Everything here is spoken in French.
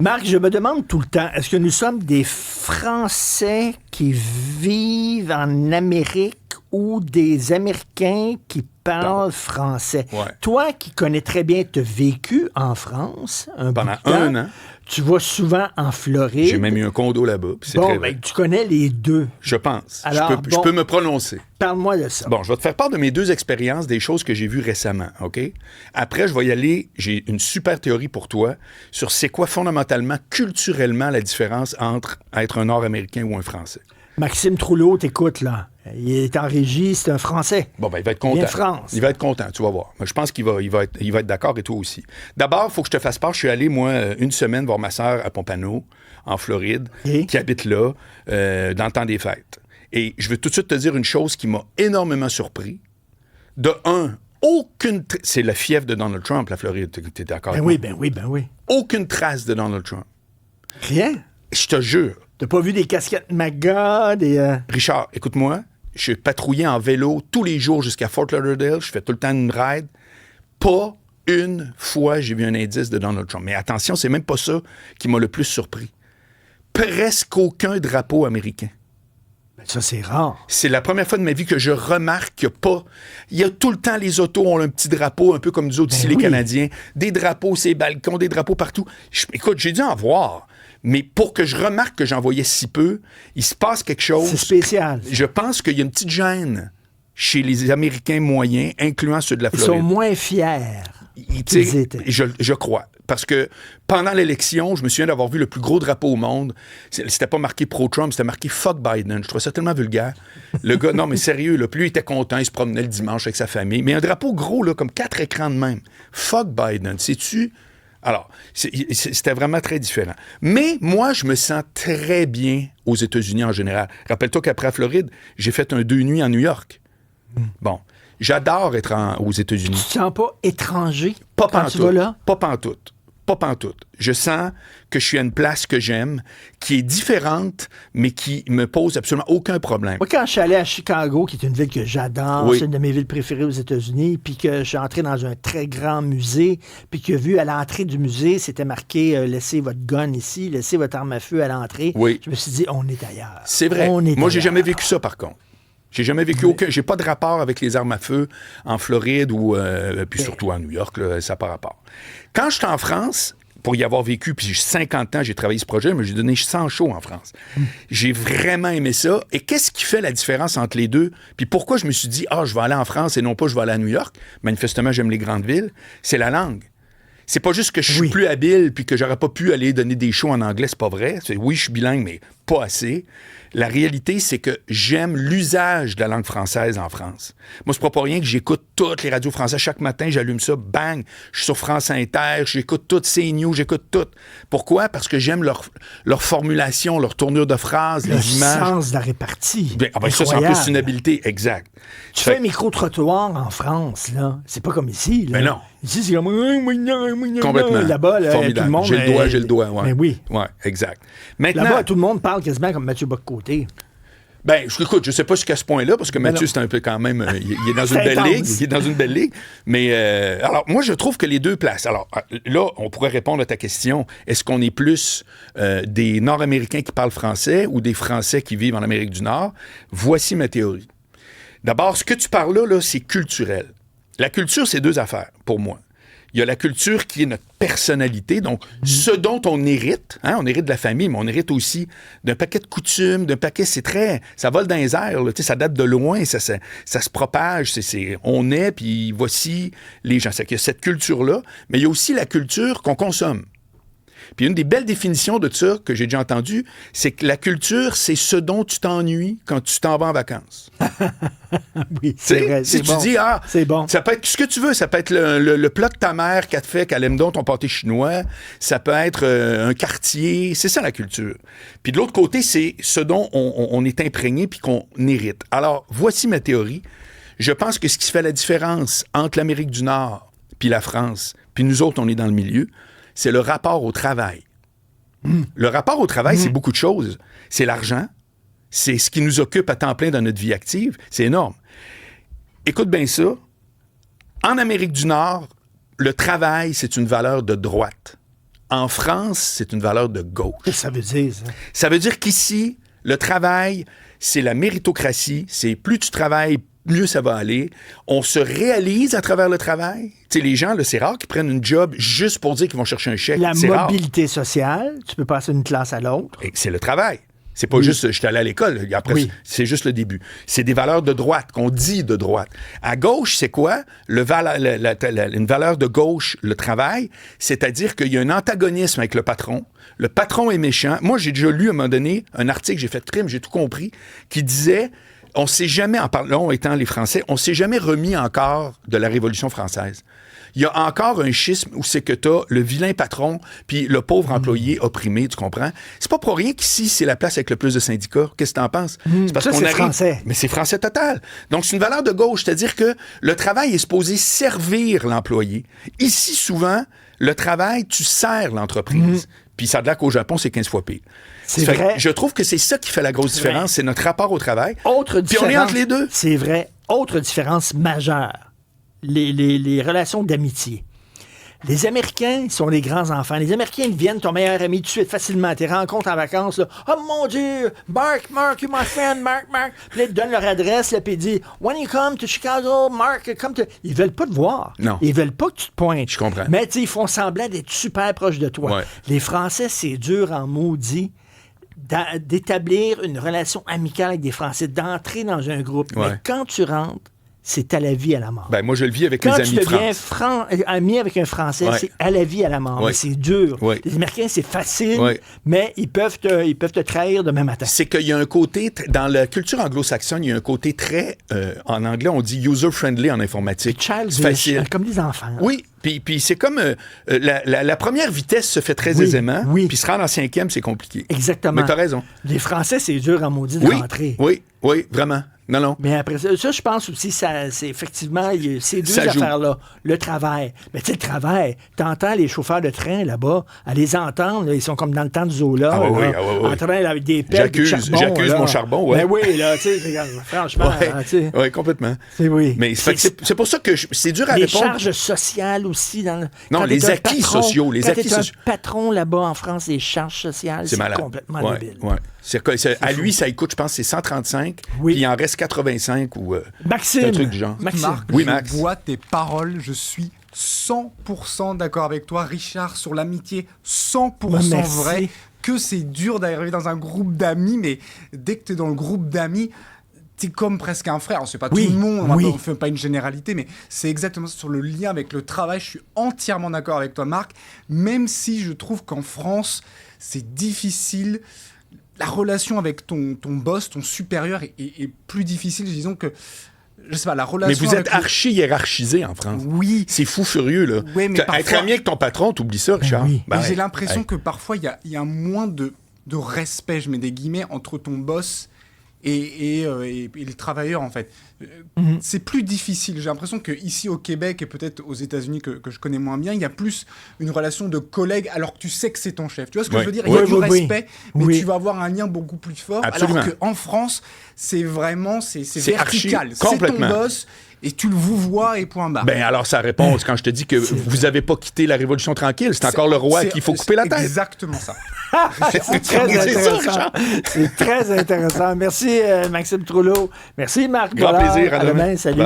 Marc, je me demande tout le temps, est-ce que nous sommes des Français qui vivent en Amérique ou des Américains qui parlent français? Ouais. Toi qui connais très bien, tu as vécu en France Pendant bout de temps, un an. tu vas souvent en Floride. J'ai même eu un condo là-bas. Puis c'est très vrai. Tu connais les deux. Je pense. Alors, je peux me prononcer. Parle-moi de ça. Bon, je vais te faire part de mes deux expériences, des choses que j'ai vues récemment, OK? Après, je vais y aller, j'ai une super théorie pour toi sur c'est quoi fondamentalement, culturellement, la différence entre être un Nord-Américain ou un Français. Maxime Trouleau, t'écoute, là. Il est en régie, c'est un Français. Bon, ben, il va être content. Il vient de France. Il va être content, tu vas voir. Je pense qu'il va être d'accord et toi aussi. D'abord, il faut que je te fasse part. Je suis allé, moi, une semaine voir ma sœur à Pompano, en Floride, qui habite là, dans le temps des fêtes. Et je veux tout de suite te dire une chose qui m'a énormément surpris. De un, c'est la fièvre de Donald Trump, la Floride. T'es d'accord avec moi? Ben oui. Aucune trace de Donald Trump. Rien? Je te jure. T'as pas vu des casquettes MAGA, des... Richard, écoute-moi. Je patrouillais en vélo tous les jours jusqu'à Fort Lauderdale. Je fais tout le temps une ride. Pas une fois j'ai vu un indice de Donald Trump. Mais attention, c'est même pas ça qui m'a le plus surpris. Presque aucun drapeau américain. Ça, c'est rare. C'est la première fois de ma vie que je remarque qu'il n'y a pas... Il y a tout le temps, les autos ont un petit drapeau, un peu comme nous autres ici, les Canadiens. Des drapeaux, ces balcons, des drapeaux partout. Écoute, j'ai dû en voir. Mais pour que je remarque que j'en voyais si peu, il se passe quelque chose... C'est spécial. Je pense qu'il y a une petite gêne chez les Américains moyens, incluant ceux de la Floride. Ils sont moins fiers qu'ils étaient. Je crois. Parce que pendant l'élection, je me souviens d'avoir vu le plus gros drapeau au monde. C'était pas marqué pro-Trump, c'était marqué « fuck Biden ». Je trouvais ça tellement vulgaire. Le gars, non mais sérieux, là, puis lui il était content, il se promenait le dimanche avec sa famille. Mais un drapeau gros, là, comme 4 écrans de même. « Fuck Biden ». Sais-tu? Alors, c'était vraiment très différent. Mais moi, je me sens très bien aux États-Unis en général. Rappelle-toi qu'après la Floride, j'ai fait un 2 nuits en New York. Bon, j'adore être aux États-Unis. Tu te sens pas étranger Pas quand tu vas là? Pas pantoute. Pas pantoute. Je sens que je suis à une place que j'aime, qui est différente, mais qui me pose absolument aucun problème. Moi, quand je suis allé à Chicago, qui est une ville que j'adore, c'est une de mes villes préférées aux États-Unis, puis que je suis entré dans un très grand musée, puis que vu à l'entrée du musée, c'était marqué laissez votre gun ici, laissez votre arme à feu à l'entrée. Oui. Je me suis dit, on est ailleurs. C'est vrai. Moi, j'ai jamais vécu ça, par contre. J'ai jamais vécu aucun... J'ai pas de rapport avec les armes à feu en Floride ou... puis surtout à New York, là, ça n'a pas rapport. Quand j'étais en France, pour y avoir vécu, puis j'ai 50 ans, j'ai travaillé ce projet, mais j'ai donné 100 shows en France. J'ai vraiment aimé ça. Et qu'est-ce qui fait la différence entre les deux? Puis pourquoi je me suis dit, je vais aller en France et non pas je vais aller à New York? Manifestement, j'aime les grandes villes. C'est la langue. C'est pas juste que je suis plus habile puis que j'aurais pas pu aller donner des shows en anglais, c'est pas vrai. Oui, je suis bilingue, mais pas assez. La réalité, c'est que j'aime l'usage de la langue française en France. Moi, c'est pas pour rien que j'écoute toutes les radios françaises. Chaque matin, j'allume ça, bang, je suis sur France Inter, j'écoute toutes CNews, j'écoute toutes. Pourquoi? Parce que j'aime leur formulation, leur tournure de phrases, les images. Le sens de la répartie. Ça, c'est en plus une habileté, exact. Tu fais un micro-trottoir en France, là. C'est pas comme ici, là. Mais non. Ici, c'est comme... Complètement. Là-bas, là, tout le monde... J'ai le doigt, ouais. Mais oui. Ouais, exact. Maintenant... Là-bas, tout le monde parle quasiment comme Mathieu Bock-Côté. Ben, écoute, je sais pas jusqu'à ce point-là, parce que Mathieu, c'est un peu quand même... il est dans une belle ligue. Il est dans une belle ligue. Mais, alors, moi, je trouve que les deux places... Alors, là, on pourrait répondre à ta question. Est-ce qu'on est plus des Nord-Américains qui parlent français ou des Français qui vivent en Amérique du Nord? Voici ma théorie. D'abord, ce que tu parles là, c'est culturel. La culture, c'est deux affaires, pour moi. Il y a la culture qui est notre personnalité, donc ce dont on hérite, on hérite de la famille, mais on hérite aussi d'un paquet de coutumes, d'un paquet, ça vole dans les airs, là, ça date de loin, ça se propage, on est, puis voici les gens. C'est qu'il y a cette culture-là, mais il y a aussi la culture qu'on consomme. Puis une des belles définitions de ça que j'ai déjà entendu, c'est que la culture, c'est ce dont tu t'ennuies quand tu t'en vas en vacances. Oui, c'est vrai. Si tu dis, c'est bon. Ça peut être ce que tu veux. Ça peut être le plat de ta mère qu'elle te fait, qu'elle aime donc ton pâté chinois. Ça peut être un quartier. C'est ça, la culture. Puis de l'autre côté, c'est ce dont on est imprégné puis qu'on hérite. Alors, voici ma théorie. Je pense que ce qui fait la différence entre l'Amérique du Nord puis la France, puis nous autres, on est dans le milieu, c'est le rapport au travail. Le rapport au travail, c'est beaucoup de choses. C'est l'argent. C'est ce qui nous occupe à temps plein dans notre vie active. C'est énorme. Écoute bien ça. En Amérique du Nord, le travail, c'est une valeur de droite. En France, c'est une valeur de gauche. Qu'est-ce que ça veut dire, ça? Ça veut dire qu'ici, le travail, c'est la méritocratie. C'est plus tu travailles, mieux ça va aller. On se réalise à travers le travail. Tu sais, les gens, là, c'est rare qu'ils prennent une job juste pour dire qu'ils vont chercher un chèque. La c'est mobilité sociale, tu peux passer d'une classe à l'autre. Et c'est le travail. C'est pas juste, je suis allé à l'école, après, c'est juste le début. C'est des valeurs de droite, qu'on dit de droite. À gauche, c'est quoi? Une valeur de gauche, le travail, c'est-à-dire qu'il y a un antagonisme avec le patron. Le patron est méchant. Moi, j'ai déjà lu à un moment donné un article, j'ai fait crime, j'ai tout compris, qui disait, on s'est jamais, en parlant étant les Français, on s'est jamais remis encore de la Révolution française. Il y a encore un schisme où c'est que t'as le vilain patron puis le pauvre employé opprimé, tu comprends? C'est pas pour rien qu'ici, c'est la place avec le plus de syndicats. Qu'est-ce que t'en penses? C'est parce qu'on arrive... français. Mais c'est français total. Donc, c'est une valeur de gauche, c'est-à-dire que le travail est supposé servir l'employé. Ici, souvent, le travail, tu sers l'entreprise. Puis ça a l'air qu'au Japon, c'est 15 fois pire. C'est vrai. Je trouve que c'est ça qui fait la grosse différence, c'est notre rapport au travail. Autre puis on est entre les deux. C'est vrai. Autre différence majeure. Les relations d'amitié. Les Américains sont les grands enfants. Les Américains deviennent ton meilleur ami tout de suite, facilement. Tes rencontres en vacances, là. Oh mon Dieu, Mark, you're my friend, Mark. Puis là, ils te donnent leur adresse, là, puis ils disent, when you come to Chicago, Mark, come to... Ils veulent pas te voir. Non. Ils veulent pas que tu te pointes. Je comprends. Mais, tu sais, ils font semblant d'être super proches de toi. Ouais. Les Français, c'est dur en maudit d'établir une relation amicale avec des Français, d'entrer dans un groupe. Ouais. Mais quand tu rentres, c'est à la vie, à la mort. Ben, moi, je le vis avec quand mes amis de France. Quand tu deviens ami avec un Français, c'est à la vie, à la mort. Mais c'est dur. Les Américains, c'est facile, mais ils peuvent te trahir demain matin. C'est qu'il y a un côté, dans la culture anglo-saxonne, il y a un côté très, en anglais, on dit user-friendly en informatique. Childish, facile. comme des enfants. Oui, puis c'est comme la première vitesse se fait très aisément, puis se rendre en 5e, c'est compliqué. Exactement. Mais t'as raison. Les Français, c'est dur en maudit de rentrer. Oui, vraiment. Non. Mais après ça, je pense aussi, c'est effectivement, ces deux affaires-là. Le travail. Mais tu sais, le travail, t'entends les chauffeurs de train là-bas, à les entendre, là, ils sont comme dans le temps du zoo là. En train avec des pelles de charbon. J'accuse mon charbon, Ben oui, là, tu sais, franchement. Oui, complètement. Oui. Mais c'est pour ça que c'est dur à les répondre. Les charges sociales aussi. Non, les acquis sociaux. Quand t'es un patron là-bas en France, les charges sociales, c'est complètement débile. À lui, ça coûte, je pense, c'est 135, puis il en reste 85 ou Maxime. Un truc du genre. Marc, Max. Je vois tes paroles, je suis 100% d'accord avec toi, Richard, sur l'amitié, 100% vrai, que c'est dur d'arriver dans un groupe d'amis, mais dès que tu es dans le groupe d'amis, t'es comme presque un frère. C'est pas tout le monde, on ne fait pas une généralité, mais c'est exactement sur le lien avec le travail. Je suis entièrement d'accord avec toi, Marc, même si je trouve qu'en France, c'est difficile. La relation avec ton boss, ton supérieur est plus difficile. Disons que, je sais pas, la relation. Mais vous êtes archi-hiérarchisé en France. Oui. C'est fou furieux, là. Oui, mais parfois... Être ami avec ton patron, t'oublies ça, Richard. J'ai l'impression que parfois, il y a moins de respect, je mets des guillemets, entre ton boss et les travailleurs, en fait. C'est plus difficile. J'ai l'impression qu'ici, au Québec, et peut-être aux États-Unis, que je connais moins bien, il y a plus une relation de collègue, alors que tu sais que c'est ton chef. Tu vois ce que je veux dire? Il y a du respect, mais tu vas avoir un lien beaucoup plus fort. Absolument. Alors qu'en France, c'est vraiment... C'est vertical. C'est ton boss... Et tu le vois et point barre. Ben alors, ça répond quand je te dis que vous n'avez pas quitté la Révolution tranquille. C'est encore le roi qu'il faut couper la tête. Exactement ça. C'est très intéressant. C'est très intéressant. Merci, Maxime Trouleau. Merci, Marc. Grand plaisir. À demain. Salut.